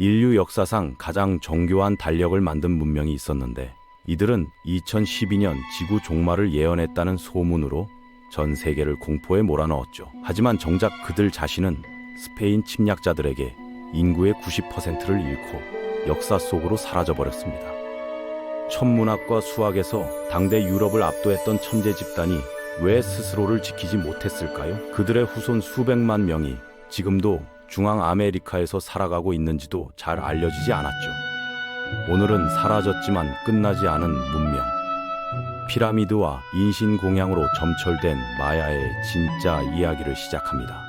인류 역사상 가장 정교한 달력을 만든 문명이 있었는데 이들은 2012년 지구 종말을 예언했다는 소문으로 전 세계를 공포에 몰아넣었죠. 하지만 정작 그들 자신은 스페인 침략자들에게 인구의 90%를 잃고 역사 속으로 사라져버렸습니다. 천문학과 수학에서 당대 유럽을 압도했던 천재 집단이 왜 스스로를 지키지 못했을까요? 그들의 후손 수백만 명이 지금도 중앙아메리카에서 살아가고 있는지도 잘 알려지지 않았죠. 오늘은 사라졌지만 끝나지 않은 문명, 피라미드와 인신공양으로 점철된 마야의 진짜 이야기를 시작합니다.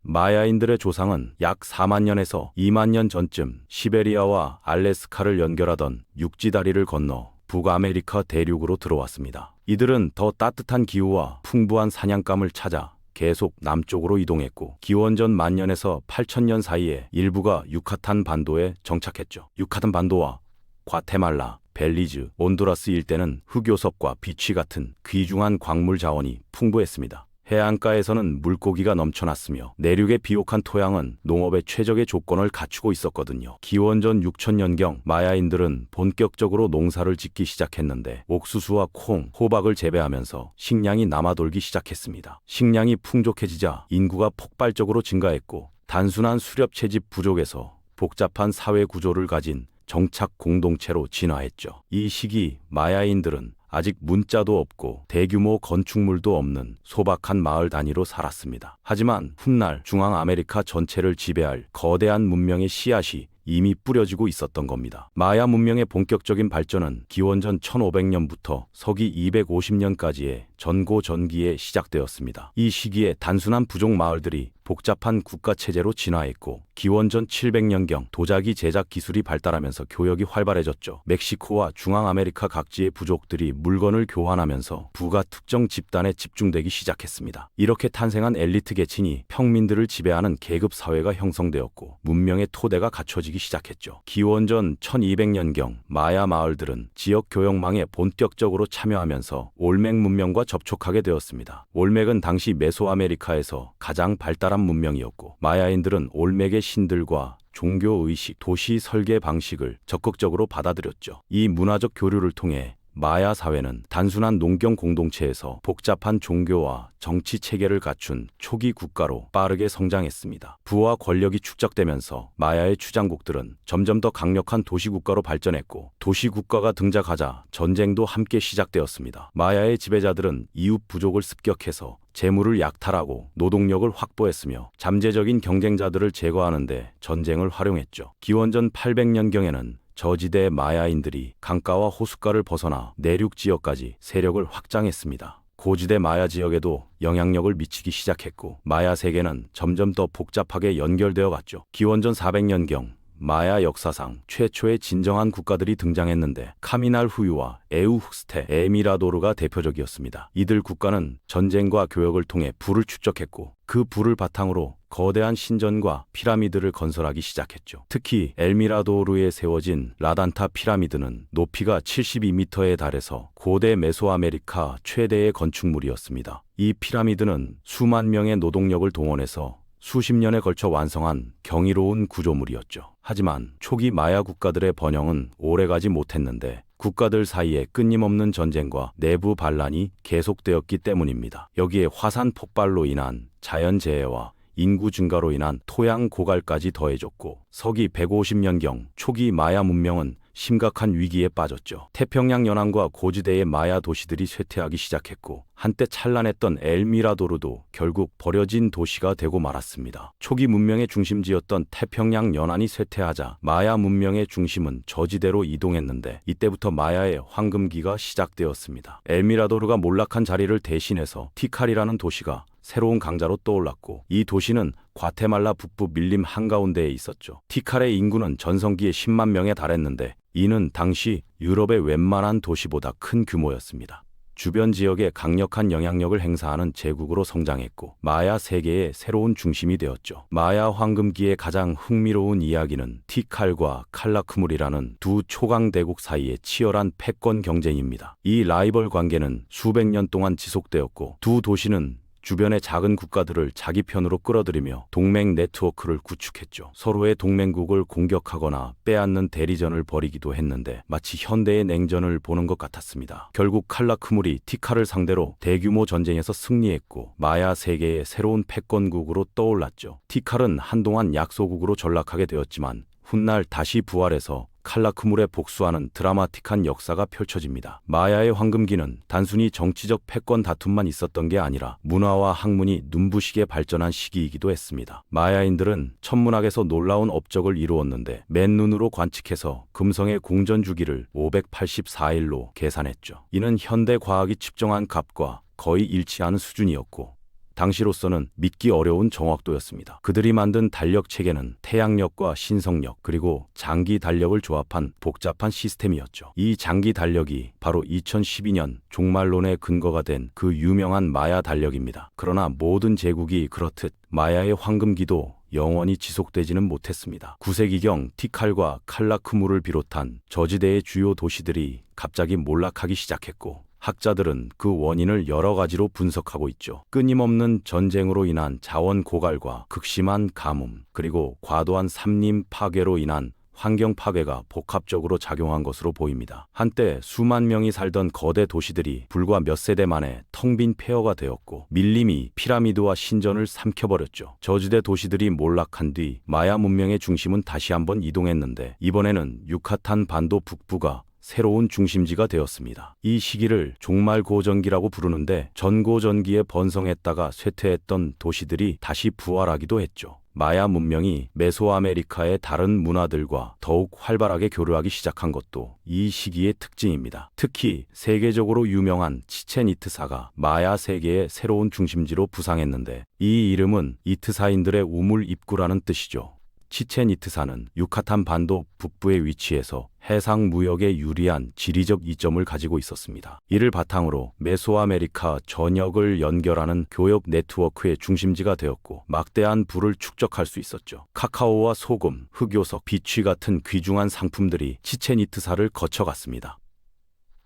마야인들의 조상은 약 4만 년에서 2만 년 전쯤 시베리아와 알래스카를 연결하던 육지다리를 건너 북아메리카 대륙으로 들어왔습니다. 이들은 더 따뜻한 기후와 풍부한 사냥감을 찾아 계속 남쪽으로 이동했고 기원전 만년에서 8천년 사이에 일부가 유카탄 반도에 정착했죠. 유카탄 반도와 과테말라, 벨리즈, 온두라스 일대는 흑요석과 비취 같은 귀중한 광물 자원이 풍부했습니다. 해안가에서는 물고기가 넘쳐났으며 내륙의 비옥한 토양은 농업의 최적의 조건을 갖추고 있었거든요. 기원전 6천년경 마야인들은 본격적으로 농사를 짓기 시작했는데 옥수수와 콩, 호박을 재배하면서 식량이 남아돌기 시작했습니다. 식량이 풍족해지자 인구가 폭발적으로 증가했고 단순한 수렵 채집 부족에서 복잡한 사회 구조를 가진 정착 공동체로 진화했죠. 이 시기 마야인들은 아직 문자도 없고 대규모 건축물도 없는 소박한 마을 단위로 살았습니다. 하지만 훗날 중앙아메리카 전체를 지배할 거대한 문명의 씨앗이 이미 뿌려지고 있었던 겁니다. 마야 문명의 본격적인 발전은 기원전 1500년부터 서기 250년까지의 전고전기에 시작되었습니다. 이 시기에 단순한 부족 마을들이 복잡한 국가체제로 진화했고 기원전 700년경 도자기 제작 기술이 발달하면서 교역이 활발해졌죠. 멕시코와 중앙아메리카 각지의 부족들이 물건을 교환하면서 부가 특정 집단에 집중되기 시작했습니다. 이렇게 탄생한 엘리트 계층이 평민들을 지배하는 계급 사회가 형성되었고 문명의 토대가 갖춰지기 시작했죠. 기원전 1200년경 마야 마을들은 지역 교역망에 본격적으로 참여하면서 올맥 문명과 접촉하게 되었습니다. 올맥은 당시 메소아메리카에서 가장 발달한 문명이었고 마야인들은 올맥의 신들과 종교의식, 도시 설계 방식을 적극적으로 받아들였죠. 이 문화적 교류를 통해 마야 사회는 단순한 농경 공동체에서 복잡한 종교와 정치 체계를 갖춘 초기 국가로 빠르게 성장했습니다. 부와 권력이 축적되면서 마야의 추장국들은 점점 더 강력한 도시국가로 발전했고 도시국가가 등장하자 전쟁도 함께 시작되었습니다. 마야의 지배자들은 이웃 부족을 습격해서 재물을 약탈하고 노동력을 확보했으며 잠재적인 경쟁자들을 제거하는 데 전쟁을 활용했죠. 기원전 800년경에는 저지대 마야인들이 강가와 호숫가를 벗어나 내륙 지역까지 세력을 확장했습니다. 고지대 마야 지역에도 영향력을 미치기 시작했고 마야 세계는 점점 더 복잡하게 연결되어 갔죠. 기원전 400년경 마야 역사상 최초의 진정한 국가들이 등장했는데 카미날 후유와 에우흑스테, 에미라도르가 대표적이었습니다. 이들 국가는 전쟁과 교역을 통해 부를 축적했고 그 부를 바탕으로 거대한 신전과 피라미드를 건설하기 시작했죠. 특히 엘미라도르에 세워진 라단타 피라미드는 높이가 72m에 달해서 고대 메소아메리카 최대의 건축물이었습니다. 이 피라미드는 수만 명의 노동력을 동원해서 수십 년에 걸쳐 완성한 경이로운 구조물이었죠. 하지만 초기 마야 국가들의 번영은 오래가지 못했는데 국가들 사이에 끊임없는 전쟁과 내부 반란이 계속되었기 때문입니다. 여기에 화산 폭발로 인한 자연재해와 인구 증가로 인한 토양 고갈까지 더해졌고 서기 150년경 초기 마야 문명은 심각한 위기에 빠졌죠. 태평양 연안과 고지대의 마야 도시들이 쇠퇴하기 시작했고 한때 찬란했던 엘미라도르도 결국 버려진 도시가 되고 말았습니다. 초기 문명의 중심지였던 태평양 연안이 쇠퇴하자 마야 문명의 중심은 저지대로 이동했는데 이때부터 마야의 황금기가 시작되었습니다. 엘미라도르가 몰락한 자리를 대신해서 티칼이라는 도시가 새로운 강자로 떠올랐고 이 도시는 과테말라 북부 밀림 한가운데에 있었죠. 티칼의 인구는 전성기에 10만 명에 달했는데 이는 당시 유럽의 웬만한 도시보다 큰 규모였습니다. 주변 지역에 강력한 영향력을 행사하는 제국으로 성장했고 마야 세계의 새로운 중심이 되었죠. 마야 황금기의 가장 흥미로운 이야기는 티칼과 칼라크물이라는 두 초강대국 사이의 치열한 패권 경쟁입니다. 이 라이벌 관계는 수백 년 동안 지속되었고 두 도시는 주변의 작은 국가들을 자기 편으로 끌어들이며 동맹 네트워크를 구축했죠. 서로의 동맹국을 공격하거나 빼앗는 대리전을 벌이기도 했는데 마치 현대의 냉전을 보는 것 같았습니다. 결국 칼라크물이 티칼을 상대로 대규모 전쟁에서 승리했고 마야 세계의 새로운 패권국으로 떠올랐죠. 티칼은 한동안 약소국으로 전락하게 되었지만 훗날 다시 부활해서 칼라크물에 복수하는 드라마틱한 역사가 펼쳐집니다. 마야의 황금기는 단순히 정치적 패권 다툼만 있었던 게 아니라 문화와 학문이 눈부시게 발전한 시기이기도 했습니다. 마야인들은 천문학에서 놀라운 업적을 이루었는데 맨눈으로 관측해서 금성의 공전 주기를 584일로 계산했죠. 이는 현대 과학이 측정한 값과 거의 일치하는 수준이었고 당시로서는 믿기 어려운 정확도였습니다. 그들이 만든 달력 체계는 태양력과 신성력 그리고 장기 달력을 조합한 복잡한 시스템이었죠. 이 장기 달력이 바로 2012년 종말론의 근거가 된 그 유명한 마야 달력입니다. 그러나 모든 제국이 그렇듯 마야의 황금기도 영원히 지속되지는 못했습니다. 9세기경 티칼과 칼라크물을 비롯한 저지대의 주요 도시들이 갑자기 몰락하기 시작했고 학자들은 그 원인을 여러 가지로 분석하고 있죠. 끊임없는 전쟁으로 인한 자원 고갈과 극심한 가뭄, 그리고 과도한 산림 파괴로 인한 환경 파괴가 복합적으로 작용한 것으로 보입니다. 한때 수만 명이 살던 거대 도시들이 불과 몇 세대 만에 텅 빈 폐허가 되었고 밀림이 피라미드와 신전을 삼켜버렸죠. 저지대 도시들이 몰락한 뒤 마야 문명의 중심은 다시 한번 이동했는데 이번에는 유카탄 반도 북부가 새로운 중심지가 되었습니다. 이 시기를 종말고전기라고 부르는데 전고전기에 번성했다가 쇠퇴했던 도시들이 다시 부활하기도 했죠. 마야 문명이 메소아메리카의 다른 문화들과 더욱 활발하게 교류하기 시작한 것도 이 시기의 특징입니다. 특히 세계적으로 유명한 치첸이트사가 마야 세계의 새로운 중심지로 부상했는데 이 이름은 이트사인들의 우물 입구라는 뜻이죠. 치첸이트사는 유카탄 반도 북부에 위치해서 해상 무역에 유리한 지리적 이점을 가지고 있었습니다. 이를 바탕으로 메소아메리카 전역을 연결하는 교역 네트워크의 중심지가 되었고 막대한 부를 축적할 수 있었죠. 카카오와 소금, 흑요석, 비취 같은 귀중한 상품들이 치첸이트사를 거쳐갔습니다.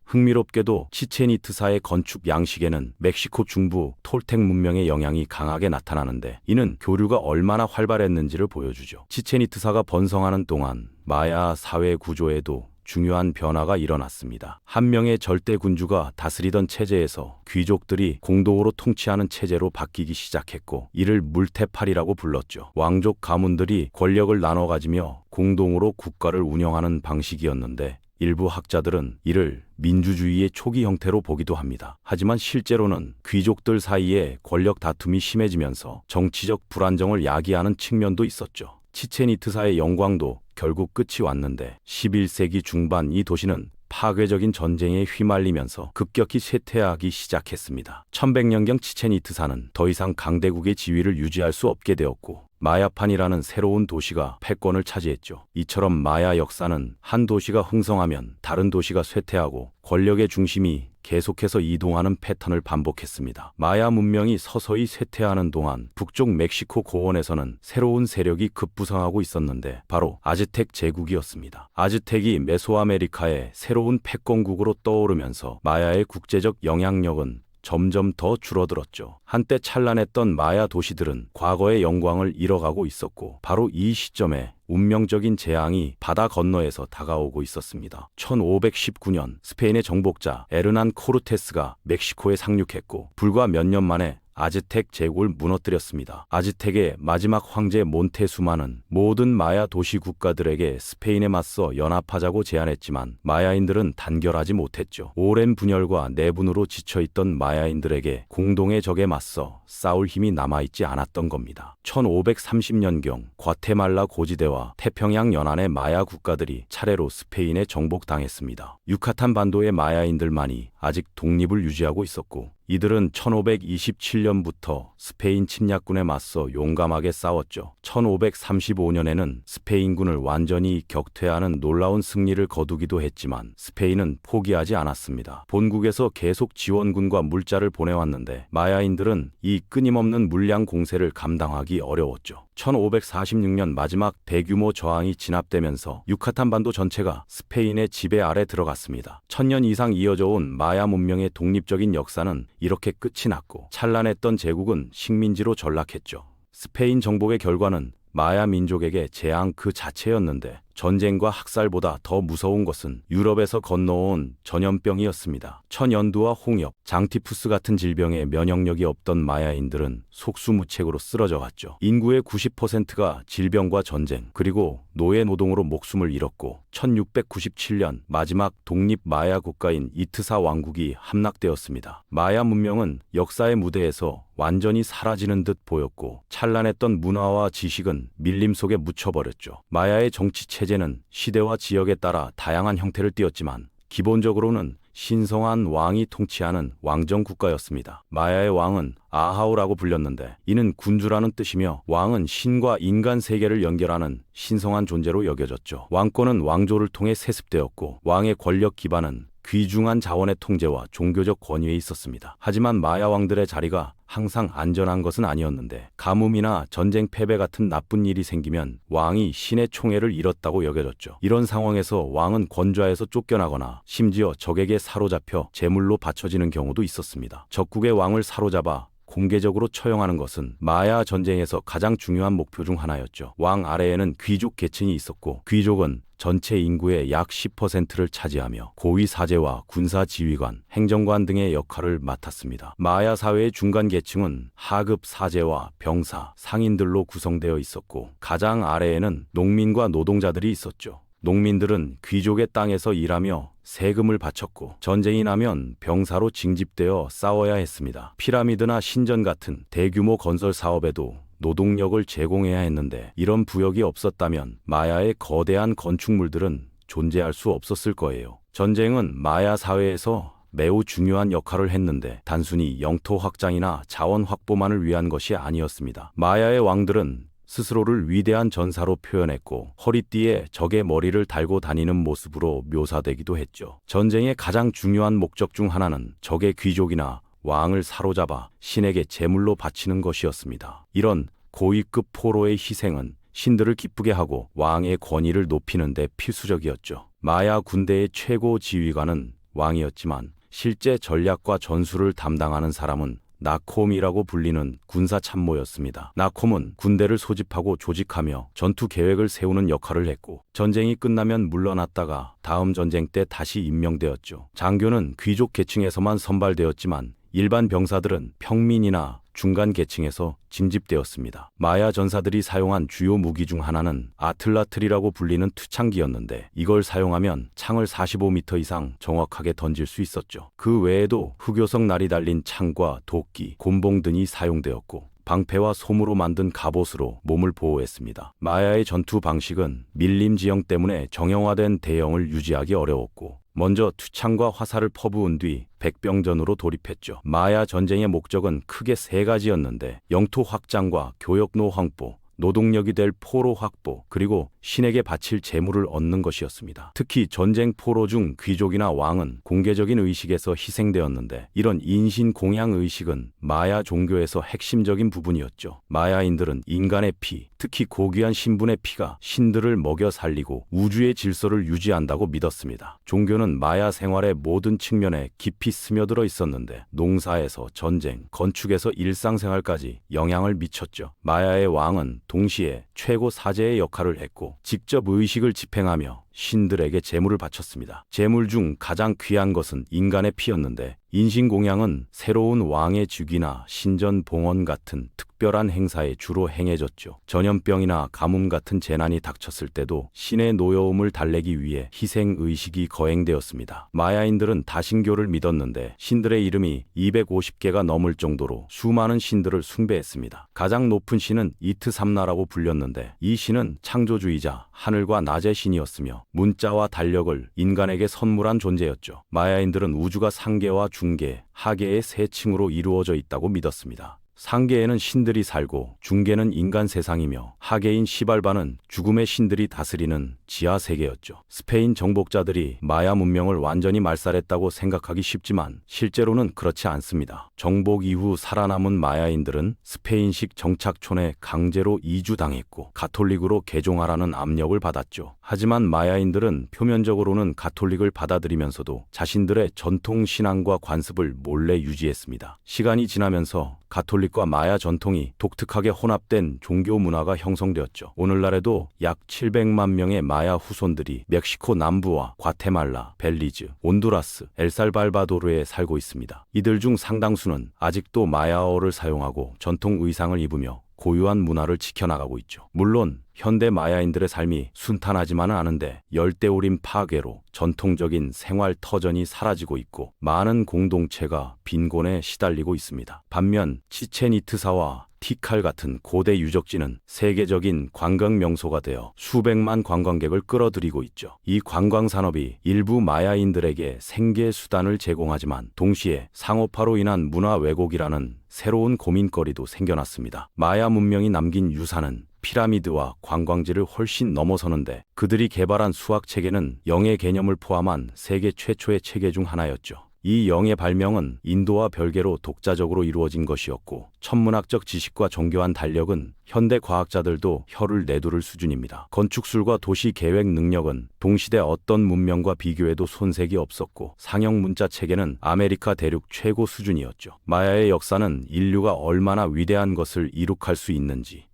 흥미롭게도 치첸이트사의 건축 양식에는 멕시코 중부 톨텍 문명의 영향이 강하게 나타나는데 이는 교류가 얼마나 활발했는지를 보여주죠. 치첸이트사가 번성하는 동안 마야 사회 구조에도 중요한 변화가 일어났습니다. 한 명의 절대 군주가 다스리던 체제에서 귀족들이 공동으로 통치하는 체제로 바뀌기 시작했고 이를 물테팔이라고 불렀죠. 왕족 가문들이 권력을 나눠 가지며 공동으로 국가를 운영하는 방식이었는데 일부 학자들은 이를 민주주의의 초기 형태로 보기도 합니다. 하지만 실제로는 귀족들 사이에 권력 다툼이 심해지면서 정치적 불안정을 야기하는 측면도 있었죠. 치첸이트사의 영광도 결국 끝이 왔는데 11세기 중반 이 도시는 파괴적인 전쟁에 휘말리면서 급격히 쇠퇴하기 시작했습니다. 1100년경 치첸이트사는 더 이상 강대국의 지위를 유지할 수 없게 되었고 마야판이라는 새로운 도시가 패권을 차지했죠. 이처럼 마야 역사는 한 도시가 흥성하면 다른 도시가 쇠퇴하고 권력의 중심이 계속해서 이동하는 패턴을 반복했습니다. 마야 문명이 서서히 쇠퇴하는 동안 북쪽 멕시코 고원에서는 새로운 세력이 급부상하고 있었는데 바로 아즈텍 제국이었습니다. 아즈텍이 메소아메리카의 새로운 패권국으로 떠오르면서 마야의 국제적 영향력은 점점 더 줄어들었죠. 한때 찬란했던 마야 도시들은 과거의 영광을 잃어가고 있었고 바로 이 시점에 운명적인 재앙이 바다 건너에서 다가오고 있었습니다. 1519년 스페인의 정복자 에르난 코르테스가 멕시코에 상륙했고 불과 몇 년 만에 아즈텍 제국을 무너뜨렸습니다. 아즈텍의 마지막 황제 몬테수마는 모든 마야 도시 국가들에게 스페인에 맞서 연합하자고 제안했지만 마야인들은 단결하지 못했죠. 오랜 분열과 내분으로 지쳐있던 마야인들에게 공동의 적에 맞서 싸울 힘이 남아있지 않았던 겁니다. 1530년경 과테말라 고지대와 태평양 연안의 마야 국가들이 차례로 스페인에 정복당했습니다. 유카탄 반도의 마야인들만이 아직 독립을 유지하고 있었고 이들은 1527년부터 스페인 침략군에 맞서 용감하게 싸웠죠. 1535년에는 스페인군을 완전히 격퇴하는 놀라운 승리를 거두기도 했지만 스페인은 포기하지 않았습니다. 본국에서 계속 지원군과 물자를 보내왔는데 마야인들은 이 끊임없는 물량 공세를 감당하기 어려웠죠. 1546년 마지막 대규모 저항이 진압되면서 유카탄 반도 전체가 스페인의 지배 아래 들어갔습니다. 1000년 이상 이어져 온 마야 문명의 독립적인 역사는 이렇게 끝이 났고 찬란했던 제국은 식민지로 전락했죠. 스페인 정복의 결과는 마야 민족에게 재앙 그 자체였는데 전쟁과 학살보다 더 무서운 것은 유럽에서 건너온 전염병이었습니다. 천연두와 홍역, 장티푸스 같은 질병에 면역력이 없던 마야인들은 속수무책으로 쓰러져갔죠. 인구의 90%가 질병과 전쟁, 그리고 노예 노동으로 목숨을 잃었고 1697년 마지막 독립 마야 국가인 이트사 왕국이 함락되었습니다. 마야 문명은 역사의 무대에서 완전히 사라지는 듯 보였고 찬란했던 문화와 지식은 밀림 속에 묻혀버렸죠. 마야의 정치 체제는 시대와 지역에 따라 다양한 형태를 띠었지만 기본적으로는 신성한 왕이 통치하는 왕정 국가였습니다. 마야의 왕은 아하우라고 불렸는데 이는 군주라는 뜻이며 왕은 신과 인간 세계를 연결하는 신성한 존재로 여겨졌죠. 왕권은 왕조를 통해 세습되었고 왕의 권력 기반은 귀중한 자원의 통제와 종교적 권위에 있었습니다. 하지만 마야 왕들의 자리가 항상 안전한 것은 아니었는데 가뭄이나 전쟁 패배 같은 나쁜 일이 생기면 왕이 신의 총애를 잃었다고 여겨졌죠. 이런 상황에서 왕은 권좌에서 쫓겨나거나 심지어 적에게 사로잡혀 제물로 바쳐지는 경우도 있었습니다. 적국의 왕을 사로잡아 공개적으로 처형하는 것은 마야 전쟁에서 가장 중요한 목표 중 하나였죠. 왕 아래에는 귀족 계층이 있었고 귀족은 전체 인구의 약 10%를 차지하며 고위 사제와 군사 지휘관, 행정관 등의 역할을 맡았습니다. 마야 사회의 중간 계층은 하급 사제와 병사, 상인들로 구성되어 있었고 가장 아래에는 농민과 노동자들이 있었죠. 농민들은 귀족의 땅에서 일하며 세금을 바쳤고 전쟁이 나면 병사로 징집되어 싸워야 했습니다. 피라미드나 신전 같은 대규모 건설 사업에도 노동력을 제공해야 했는데 이런 부역이 없었다면 마야의 거대한 건축물들은 존재할 수 없었을 거예요. 전쟁은 마야 사회에서 매우 중요한 역할을 했는데 단순히 영토 확장이나 자원 확보만을 위한 것이 아니었습니다. 마야의 왕들은 스스로를 위대한 전사로 표현했고 허리띠에 적의 머리를 달고 다니는 모습으로 묘사되기도 했죠. 전쟁의 가장 중요한 목적 중 하나는 적의 귀족이나 왕을 사로잡아 신에게 제물로 바치는 것이었습니다. 이런 고위급 포로의 희생은 신들을 기쁘게 하고 왕의 권위를 높이는 데 필수적이었죠. 마야 군대의 최고 지휘관은 왕이었지만 실제 전략과 전술을 담당하는 사람은 나콤이라고 불리는 군사 참모였습니다. 나콤은 군대를 소집하고 조직하며 전투 계획을 세우는 역할을 했고 전쟁이 끝나면 물러났다가 다음 전쟁 때 다시 임명되었죠. 장교는 귀족 계층에서만 선발되었지만 일반 병사들은 평민이나 중간 계층에서 징집되었습니다. 마야 전사들이 사용한 주요 무기 중 하나는 아틀라틀이라고 불리는 투창기였는데 이걸 사용하면 창을 45m 이상 정확하게 던질 수 있었죠. 그 외에도 흑요석 날이 달린 창과 도끼, 곤봉 등이 사용되었고 방패와 솜으로 만든 갑옷으로 몸을 보호했습니다. 마야의 전투 방식은 밀림 지형 때문에 정형화된 대형을 유지하기 어려웠고 먼저 투창과 화살을 퍼부은 뒤 백병전으로 돌입했죠. 마야 전쟁의 목적은 크게 세 가지였는데 영토 확장과 교역로 확보, 노동력이 될 포로 확보, 그리고 신에게 바칠 재물을 얻는 것이었습니다. 특히 전쟁 포로 중 귀족이나 왕은 공개적인 의식에서 희생되었는데 이런 인신 공양 의식은 마야 종교에서 핵심적인 부분이었죠. 마야인들은 인간의 피, 특히 고귀한 신분의 피가 신들을 먹여 살리고 우주의 질서를 유지한다고 믿었습니다. 종교는 마야 생활의 모든 측면에 깊이 스며들어 있었는데 농사에서 전쟁, 건축에서 일상생활까지 영향을 미쳤죠. 마야의 왕은 동시에 최고 사제의 역할을 했고 직접 의식을 집행하며 신들에게 제물을 바쳤습니다. 제물 중 가장 귀한 것은 인간의 피였는데 인신공양은 새로운 왕의 즉위나 신전 봉헌 같은 특별한 행사에 주로 행해졌죠. 전염병이나 가뭄 같은 재난이 닥쳤을 때도 신의 노여움을 달래기 위해 희생의식이 거행되었습니다. 마야인들은 다신교를 믿었는데 신들의 이름이 250개가 넘을 정도로 수많은 신들을 숭배했습니다. 가장 높은 신은 이트삼나라고 불렸는데 이 신은 창조주이자 하늘과 낮의 신이었으며 문자와 달력을 인간에게 선물한 존재였죠. 마야인들은 우주가 상계와 중계, 하계의 세 층으로 이루어져 있다고 믿었습니다. 상계에는 신들이 살고 중계는 인간 세상이며 하계인 시발바는 죽음의 신들이 다스리는 지하 세계였죠. 스페인 정복자들이 마야 문명을 완전히 말살했다고 생각하기 쉽지만 실제로는 그렇지 않습니다. 정복 이후 살아남은 마야인들은 스페인식 정착촌에 강제로 이주당했고 가톨릭으로 개종하라는 압력을 받았죠. 하지만 마야인들은 표면적으로는 가톨릭을 받아들이면서도 자신들의 전통 신앙과 관습을 몰래 유지했습니다. 시간이 지나면서 가톨릭과 마야 전통이 독특하게 혼합된 종교 문화가 형성되었죠. 오늘날에도 약 700만 명의 마야 후손들이 멕시코 남부와 과테말라, 벨리즈, 온두라스, 엘살바도르에 살고 있습니다. 이들 중 상당수는 아직도 마야어를 사용하고 전통 의상을 입으며 고유한 문화를 지켜나가고 있죠. 물론 현대 마야인들의 삶이 순탄하지만은 않은데 열대우림 파괴로 전통적인 생활 터전이 사라지고 있고 많은 공동체가 빈곤에 시달리고 있습니다. 반면 치첸이트사와 티칼 같은 고대 유적지는 세계적인 관광 명소가 되어 수백만 관광객을 끌어들이고 있죠. 이 관광 산업이 일부 마야인들에게 생계 수단을 제공하지만 동시에 상업화로 인한 문화 왜곡이라는 새로운 고민거리도 생겨났습니다. 마야 문명이 남긴 유산은 피라미드와 관광지를 훨씬 넘어서는데 그들이 개발한 수학 체계는 영의 개념을 포함한 세계 최초의 체계 중 하나였죠. 이 영의 발명은 인도와 별개로 독자적으로 이루어진 것이었고 천문학적 지식과 정교한 달력은 현대 과학자들도 혀를 내두를 수준입니다. 건축술과 도시 계획 능력은 동시대 어떤 문명과 비교해도 손색이 없었고 상형 문자 체계는 아메리카 대륙 최고 수준이었죠. 마야의 역사는 인류가 얼마나 위대한 것을 이룩할 수 있는지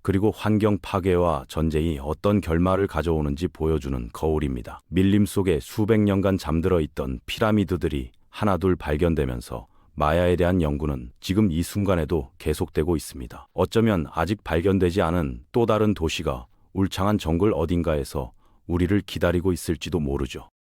그리고 환경 파괴와 전쟁이 어떤 결말을 가져오는지 보여주는 거울입니다. 밀림 속에 수백 년간 잠들어 있던 피라미드들이 하나둘 발견되면서 마야에 대한 연구는 지금 이 순간에도 계속되고 있습니다. 어쩌면 아직 발견되지 않은 또 다른 도시가 울창한 정글 어딘가에서 우리를 기다리고 있을지도 모르죠.